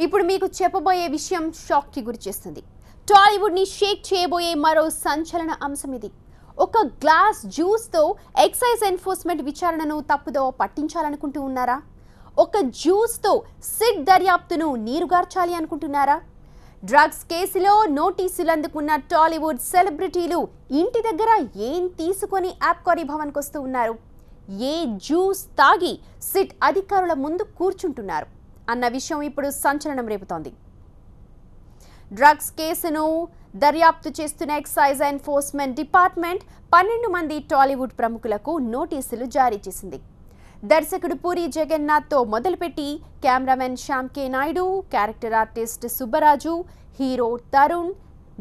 ఇప్పుడు మీకు చెప్పబోయే విషయం షాక్ కి గురిచేస్తుంది. టాలీవుడ్ ని షేక్ చేయబోయే మరో సంచలన అంశం ఇది. ఒక గ్లాస్ జ్యూస్ తో ఎక్సైజ్ ఎన్ఫోర్స్మెంట్ విచారణను తప్పుదో పట్టించాలనుకుంటూ ఉన్నారా? ఒక జ్యూస్ తో సిట్ దర్యాప్తును నీరుగార్చాలి అనుకుంటున్నారా? డ్రగ్స్ కేసులో నోటీసులు అందుకున్న టాలీవుడ్ సెలబ్రిటీలు ఇంటి దగ్గర ఏం తీసుకొని ఆబ్కారీ భవన్కి వస్తూ ఉన్నారు? ఏ జ్యూస్ తాగి సిట్ అధికారుల ముందు కూర్చుంటున్నారు అన్న విషయం ఇప్పుడు సంచలనం రేపుతోంది. డ్రగ్స్ కేసును దర్యాప్తు చేస్తున్న ఎక్సైజ్ ఎన్ఫోర్స్మెంట్ డిపార్ట్మెంట్ 12 మంది టాలీవుడ్ ప్రముఖులకు నోటీసులు జారీ చేసింది. దర్శకుడు పూరి జగన్నాథ్తో మొదలుపెట్టి cameraman Shyam K Naidu, character artist Subbaraju, hero Tarun,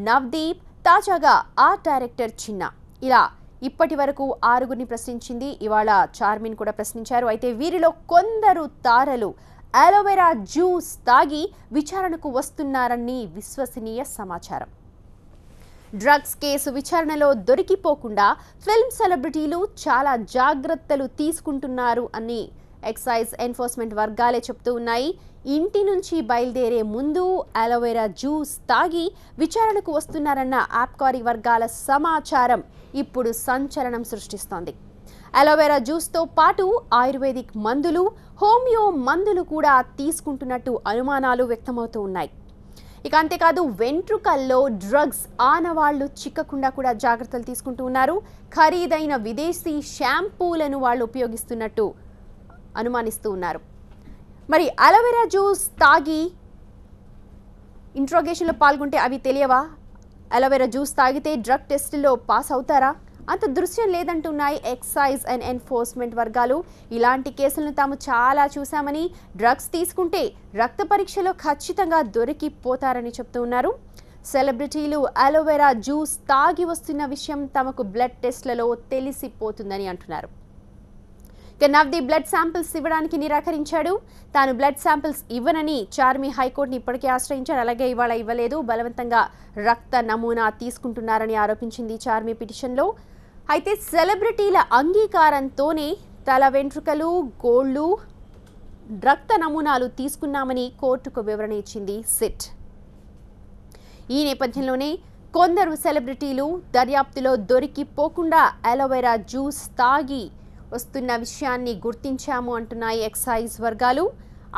Navdeep, తాజాగా ఆర్ట్ డైరెక్టర్ చిన్న, ఇలా ఇప్పటి వరకు 6గురిని ప్రశ్నించింది. ఇవాళ చార్మిన్ కూడా ప్రశ్నించారు. అయితే వీరిలో కొందరు తారలు అలోవెరా జ్యూస్ తాగి విచారణకు వస్తున్నారని విశ్వసనీయ సమాచారం. డ్రగ్స్ కేసు విచారణలో దొరికిపోకుండా ఫిల్మ్ సెలబ్రిటీలు చాలా జాగ్రత్తలు తీసుకుంటున్నారు అని ఎక్సైజ్ ఎన్ఫోర్స్మెంట్ వర్గాలే చెప్తూ ఉన్నాయి. ఇంటి నుంచి బయలుదేరే ముందు అలోవెరా జ్యూస్ తాగి విచారణకు వస్తున్నారన్న ఆబ్కారీ వర్గాల సమాచారం ఇప్పుడు సంచలనం సృష్టిస్తోంది. అలోవెరా జ్యూస్తో పాటు ఆయుర్వేదిక్ మందులు, హోమియో మందులు కూడా తీసుకుంటున్నట్టు అనుమానాలు వ్యక్తమవుతూ ఉన్నాయి. ఇక అంతేకాదు వెంట్రుకల్లో డ్రగ్స్ ఆనవాళ్లు చిక్కకుండా కూడా జాగ్రత్తలు తీసుకుంటూ ఉన్నారు. ఖరీదైన విదేశీ షాంపూలను వాళ్ళు ఉపయోగిస్తున్నట్టు అనుమానిస్తూ ఉన్నారు. మరి అలోవెరా జ్యూస్ తాగి ఇంట్రోగేషన్లో పాల్గొంటే అవి తెలియవా? అలోవెరా జ్యూస్ తాగితే డ్రగ్ టెస్టులో పాస్ అవుతారా? అంత దృశ్యం లేదంటున్నాయి ఎక్సైజ్ అండ్ ఎన్ఫోర్స్మెంట్ వర్గాలు. ఇలాంటి కేసులను తాము చాలా చూశామని, డ్రగ్స్ తీసుకుంటే రక్త పరీక్షలో ఖచ్చితంగా దొరికిపోతారని చెప్తూ ఉన్నారు. సెలబ్రిటీలు అలోవెరా జ్యూస్ తాగి వస్తున్న విషయం తమకు బ్లడ్ టెస్ట్లలో తెలిసిపోతుందని అంటున్నారు. ఇక నవదీప్ బ్లడ్ శాంపిల్స్ ఇవ్వడానికి నిరాకరించాడు. తాను బ్లడ్ శాంపిల్స్ ఇవ్వనని చార్మి హైకోర్టుని ఇప్పటికే ఆశ్రయించాడు. అలాగే ఇవాళ ఇవ్వలేదు, బలవంతంగా రక్త నమూనా తీసుకుంటున్నారని ఆరోపించింది చార్మి పిటిషన్లో. అయితే సెలబ్రిటీల అంగీకారంతోనే తల వెంట్రుకలు, గోళ్లు, రక్త నమూనాలు తీసుకున్నామని కోర్టుకు వివరణ ఇచ్చింది సిట్. ఈ నేపథ్యంలోనే కొందరు సెలబ్రిటీలు దర్యాప్తులో దొరికిపోకుండా అలోవెరా జ్యూస్ తాగి వస్తున్న విషయాన్ని గుర్తించాము అంటున్నాయి ఎక్సైజ్ వర్గాలు.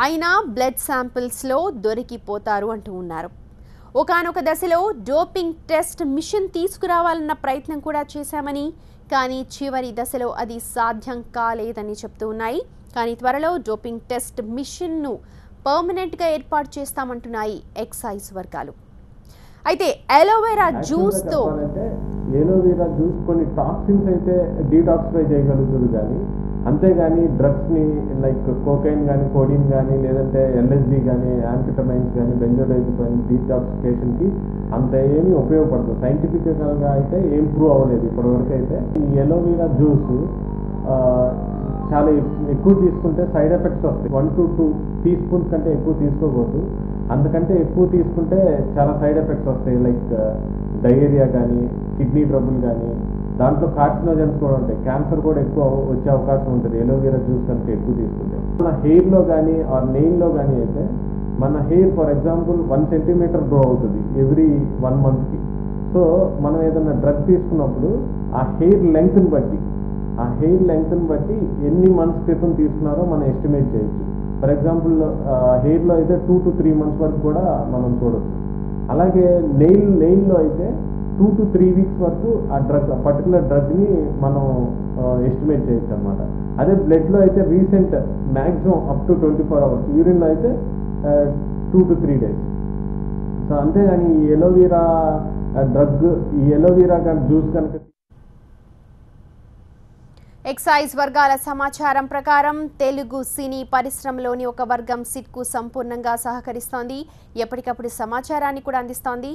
అయినా బ్లడ్ శాంపిల్స్లో దొరికిపోతారు అంటూ ఉన్నారు. ఒకానొక దశలో డోపింగ్ టెస్ట్ మిషన్ తీసుకురావాలన్న ప్రయత్నం కూడా చేశామని, కానీ చివరి దశలో అది సాధ్యం కాలేదని చెప్తూ ఉన్నాయి. కానీ త్వరలో డోపింగ్ టెస్ట్ మిషన్ను పర్మనెంట్గా ఏర్పాటు చేస్తామంటున్నాయి ఎక్సైజ్ వర్గాలు. అయితే అలోవెరా జ్యూస్తో అలోవెరా జ్యూస్ కొన్ని టాక్సిన్స్ అయితే డీటాక్సిఫై చేయగలుగుతుంది, కానీ అంతేగాని డ్రగ్స్ని లైక్ కోకైన్ కానీ, కోడిన్ కానీ, లేదంటే ఎల్ఎస్డి కానీ, యాంఫిటమైన్స్ కానీ, బెంజోడైజపైన్ డీటాక్సిఫికేషన్కి అంత ఏమీ ఉపయోగపడదు. సైంటిఫికల్గా అయితే ఏం ప్రూవ్ అవ్వలేదు ఇప్పటివరకు. అయితే ఈ అలోవెరా జ్యూస్ చాలా ఎక్కువ తీసుకుంటే సైడ్ ఎఫెక్ట్స్ వస్తాయి. 1 to 2 teaspoons కంటే ఎక్కువ తీసుకోకూడదు. అందుకంటే ఎక్కువ తీసుకుంటే చాలా సైడ్ ఎఫెక్ట్స్ వస్తాయి, లైక్ డయేరియా కానీ, కిడ్నీ ట్రబుల్ కానీ, దాంట్లో కార్సినోజన్స్ కూడా ఉంటాయి. క్యాన్సర్ కూడా ఎక్కువ వచ్చే అవకాశం ఉంటుంది అలోవెరా జ్యూస్ కనుక ఎక్కువ తీసుకుంటే. మన హెయిర్లో కానీ ఆర్ నెయిల్లో కానీ అయితే మన hair for example 1 centimeter grow అవుతుంది ఎవ్రీ 1 monthకి. సో మనం ఏదైనా డ్రగ్ తీసుకున్నప్పుడు ఆ హెయిర్ లెంగ్త్ని బట్టి ఎన్ని మంత్స్ క్రితం తీసుకున్నారో మనం ఎస్టిమేట్ చేయొచ్చు. ఫర్ ఎగ్జాంపుల్ హెయిర్లో అయితే 2 to 3 months వరకు కూడా మనం చూడవచ్చు. అలాగే నెయిల్లో అయితే 2 to 3 weeks వరకు ఆ పర్టికులర్ డ్రగ్ని మనం ఎస్టిమేట్ చేయొచ్చు అనమాట. అదే బ్లడ్లో అయితే recent maximum up to 24 hours, యూరిన్లో అయితే 2 to 3 days. సో అంతేగాని ఈ అలోవెరా డ్రగ్, ఈ అలోవెరా జ్యూస్ కనుక ఎక్సైజ్ వర్గాల సమాచారం ప్రకారం తెలుగు సినీ పరిశ్రమలోని ఒక వర్గం సిట్కు సంపూర్ణంగా సహకరిస్తోంది. ఎప్పటికప్పుడు సమాచారాన్ని కూడా అందిస్తోంది.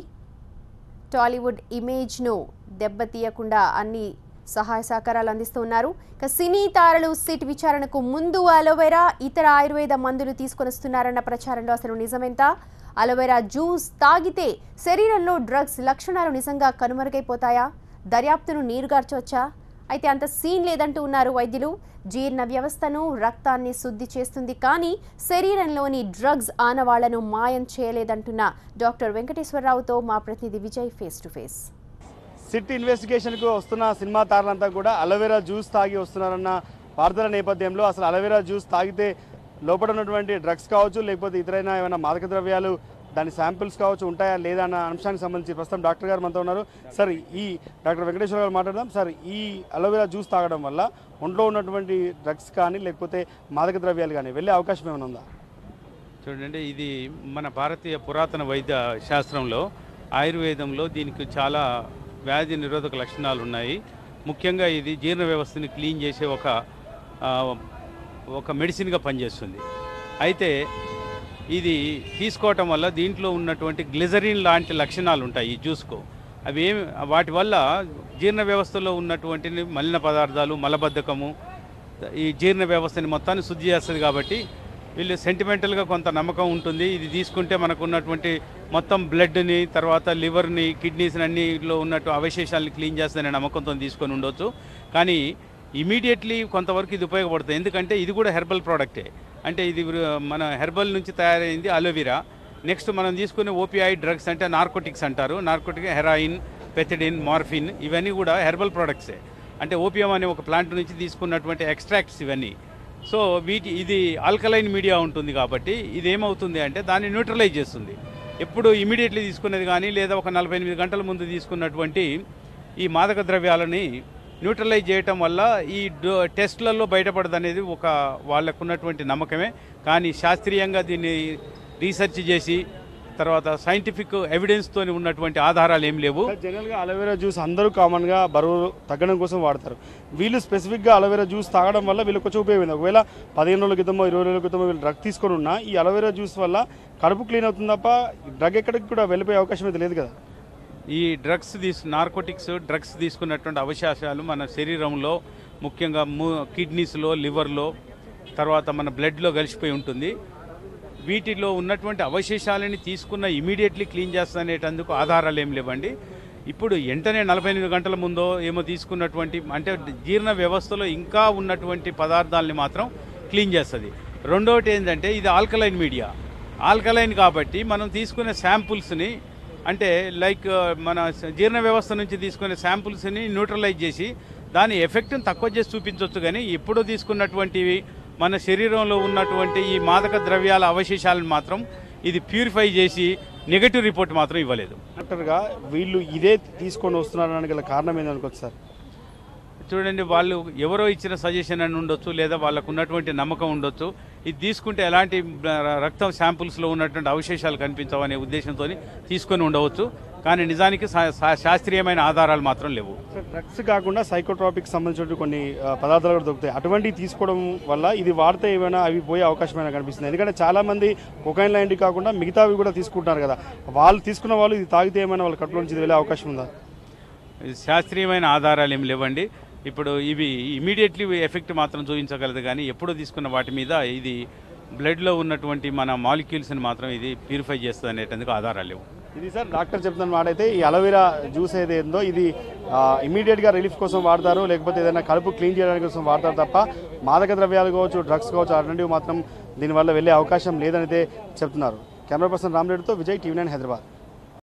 టాలీవుడ్ ఇమేజ్ను దెబ్బతీయకుండా అన్ని సహాయ సహకారాలు అందిస్తూ ఉన్నారు. ఇక సినీ తారలు సిట్ విచారణకు ముందు అలోవెరా, ఇతర ఆయుర్వేద మందులు తీసుకొని వస్తున్నారన్న ప్రచారంలో అసలు నిజమెంత? అలోవెరా జ్యూస్ తాగితే శరీరంలో డ్రగ్స్ లక్షణాలు నిజంగా కనుమరుగైపోతాయా? దర్యాప్తును నీరుగార్చవచ్చా? అయితే అంత సీన్ లేదంటూ ఉన్నారు వైద్యులు. జీర్ణ వ్యవస్థను, రక్తాన్ని శుద్ధి చేస్తుంది, కానీ శరీరంలోని డ్రగ్స్ ఆనవాళ్లను మాయం చేయలేదంటున్న డాక్టర్ వెంకటేశ్వరరావుతో మా ప్రతినిధి Vijay face to face. SIT ఇన్వెస్టిగేషన్కు వస్తున్న సినిమా తారలంతా కూడా అలోవెరా జ్యూస్ తాగి వస్తున్నారన్న వార్తల నేపథ్యంలో అసలు అలోవెరా జ్యూస్ తాగితే లోపల ఉన్నటువంటి డ్రగ్స్ కావచ్చు, లేకపోతే ఇతరైన ఏమైనా మాదక ద్రవ్యాలు దాని శాంపిల్స్ కావచ్చు ఉంటాయా లేదా అన్న అంశానికి సంబంధించి ప్రస్తుతం డాక్టర్ గారు మనతో ఉన్నారు. సార్, ఈ డాక్టర్ వెంకటేశ్వర గారు మాట్లాడదాం. సార్, ఈ అలోవెరా జ్యూస్ తాగడం వల్ల ఒంట్లో ఉన్నటువంటి డ్రగ్స్ కానీ లేకపోతే మాదక ద్రవ్యాలు కానీ వెళ్ళే అవకాశం ఏమైనా ఉందా? చూడండి, ఇది మన భారతీయ పురాతన వైద్య శాస్త్రంలో ఆయుర్వేదంలో దీనికి చాలా వ్యాధి నిరోధక లక్షణాలు ఉన్నాయి. ముఖ్యంగా ఇది జీర్ణ వ్యవస్థని క్లీన్ చేసే ఒక మెడిసిన్గా పనిచేస్తుంది. అయితే ఇది తీసుకోవటం వల్ల దీంట్లో ఉన్నటువంటి గ్లిజరిన్ లాంటి లక్షణాలు ఉంటాయి ఈ జ్యూస్కు. అవి వాటి వల్ల జీర్ణ వ్యవస్థలో ఉన్నటువంటి మలిన పదార్థాలు, మలబద్ధకము, ఈ జీర్ణ వ్యవస్థని మొత్తాన్ని శుద్ధి చేస్తుంది. కాబట్టి వీళ్ళు సెంటిమెంటల్గా కొంత నమ్మకం ఉంటుంది. ఇది తీసుకుంటే మనకు ఉన్నటువంటి మొత్తం బ్లడ్ని, తర్వాత లివర్ని, కిడ్నీస్ని అన్నిలో ఉన్నట్టు అవశేషాలని క్లీన్ చేస్తుందనే నమ్మకంతో తీసుకొని ఉండొచ్చు. కానీ ఇమీడియట్లీ కొంతవరకు ఇది ఉపయోగపడుతుంది. ఎందుకంటే ఇది కూడా హెర్బల్ ప్రోడక్టే. అంటే ఇది మన హెర్బల్ నుంచి తయారైంది అలోవెరా. నెక్స్ట్ మనం తీసుకునే ఓపియాయిడ్ డ్రగ్స్ అంటే నార్కోటిక్స్ అంటారు. నార్కోటిక్ హెరాయిన్, పెథిడిన్, మార్ఫిన్ ఇవన్నీ కూడా హెర్బల్ ప్రోడక్ట్సే. అంటే ఓపియం అనే ఒక ప్లాంట్ నుంచి తీసుకున్నటువంటి ఎక్స్ట్రాక్ట్స్ ఇవన్నీ. సో ఇది ఆల్కలైన్ మీడియా ఉంటుంది కాబట్టి ఇది ఏమవుతుంది అంటే దాన్ని న్యూట్రలైజ్ చేస్తుంది. ఎప్పుడు ఇమీడియట్లీ తీసుకునేది కానీ లేదా ఒక 48 గంటల ముందు తీసుకున్నటువంటి ఈ మాదక ద్రవ్యాలని న్యూట్రలైజ్ చేయటం వల్ల ఈ టెస్ట్లలో బయటపడదు అనేది ఒక వాళ్ళకున్నటువంటి నమ్మకమే. కానీ శాస్త్రీయంగా దీన్ని రీసెర్చ్ చేసి తర్వాత సైంటిఫిక్ ఎవిడెన్స్తో ఉన్నటువంటి ఆధారాలు ఏం లేవు. జనరల్గా అలోవెరా జ్యూస్ అందరూ కామన్గా బరువు తగ్గడం కోసం వాడతారు. వీళ్ళు స్పెసిఫిక్గా అలోవెరా జ్యూస్ తాగడం వల్ల వీళ్ళకి కొంచెం ఉపయోగం. ఒకవేళ 15 రోజుల క్రితమో 20 రోజుల క్రితమో వీళ్ళు డ్రగ్ తీసుకొని ఉన్నా ఈ అలోవెరా జ్యూస్ వల్ల కడుపు క్లీన్ అవుతుంది తప్ప డ్రగ్ ఎక్కడికి కూడా వెళ్ళిపోయే అవకాశం అయితే లేదు కదా. ఈ నార్కోటిక్స్ డ్రగ్స్ తీసుకున్నటువంటి అవకాశాలు మన శరీరంలో ముఖ్యంగా కిడ్నీస్లో, లివర్లో, తర్వాత మన బ్లడ్లో కలిసిపోయి ఉంటుంది. వీటిలో ఉన్నటువంటి అవశేషాలని తీసుకున్న ఇమీడియట్లీ క్లీన్ చేస్తానేటందుకు ఆధారాలు ఏం లేవండి. ఇప్పుడు వెంటనే 48 గంటల ముందో ఏమో తీసుకున్నటువంటి అంటే జీర్ణ వ్యవస్థలో ఇంకా ఉన్నటువంటి పదార్థాలని మాత్రం క్లీన్ చేస్తుంది. రెండోటి ఏంటంటే ఇది ఆల్కలైన్ మీడియా. ఆల్కలైన్ కాబట్టి మనం తీసుకునే శాంపుల్స్ని అంటే లైక్ మన జీర్ణ వ్యవస్థ నుంచి తీసుకునే శాంపుల్స్ని న్యూట్రలైజ్ చేసి దాని ఎఫెక్ట్ని తక్కువ చేసి చూపించవచ్చు. కానీ ఎప్పుడో తీసుకున్నటువంటివి మన శరీరంలో ఉన్నటువంటి ఈ మాదక ద్రవ్యాల అవశేషాలను మాత్రం ఇది ప్యూరిఫై చేసి నెగటివ్ రిపోర్ట్ మాత్రం ఇవ్వలేదు. డాక్టర్గా వీళ్ళు ఇదే తీసుకొని వస్తున్నారని గల కారణం ఏందనుకోవచ్చు సార్? చూడండి, వాళ్ళు ఎవరో ఇచ్చిన సజెషన్ అని ఉండొచ్చు, లేదా వాళ్ళకు ఉన్నటువంటి నమ్మకం ఉండొచ్చు. ఇది తీసుకుంటే ఎలాంటి రక్తం శాంపుల్స్లో ఉన్నటువంటి అవశేషాలు కనిపించవనే ఉద్దేశంతో తీసుకొని ఉండవచ్చు. కానీ నిజానికి శాస్త్రీయమైన ఆధారాలు మాత్రం లేవు. డ్రగ్స్ కాకుండా సైకోట్రాపిక్ సంబంధించిన కొన్ని పదార్థాలు కూడా దొరుకుతాయి. అటువంటివి తీసుకోవడం వల్ల ఇది వాడితే ఏమైనా అవి పోయే అవకాశం అయినా కనిపిస్తుంది. ఎందుకంటే చాలామంది కొకైన్ లాంటివి కాకుండా మిగతావి కూడా తీసుకుంటున్నారు కదా. వాళ్ళు తీసుకున్న వాళ్ళు ఇది తాగితే ఏమైనా వాళ్ళ కడుపులో నుంచి వెళ్ళే అవకాశం ఉందా? శాస్త్రీయమైన ఆధారాలు ఏమి లేవండి. ఇప్పుడు ఇవి ఇమీడియట్లీ ఎఫెక్ట్ మాత్రం చూపించగలదు. కానీ ఎప్పుడు తీసుకున్న వాటి మీద ఇది బ్లడ్లో ఉన్నటువంటి మన మాలిక్యూల్స్ని మాత్రం ఇది ప్యూరిఫై చేస్తుంది అనేటందుకు ఆధారాలు లేవు. ఇది సార్ డాక్టర్ చెప్తున్న మాట అయితే ఈ అలోవెరా జ్యూస్ ఏదేందో ఇది ఇమీడియట్గా రిలీఫ్ కోసం వాడతారు, లేకపోతే ఏదైనా కడుపు క్లీన్ చేయడానికి కోసం వాడతారు తప్ప మాదక ద్రవ్యాలు కావచ్చు, డ్రగ్స్ కావచ్చు అటువంటివి మాత్రం దీనివల్ల వెళ్ళే అవకాశం లేదనైతే చెప్తున్నారు. కెమెరా పర్సన్ రామరెడ్డితో విజయ్, TV9 హైదరాబాద్.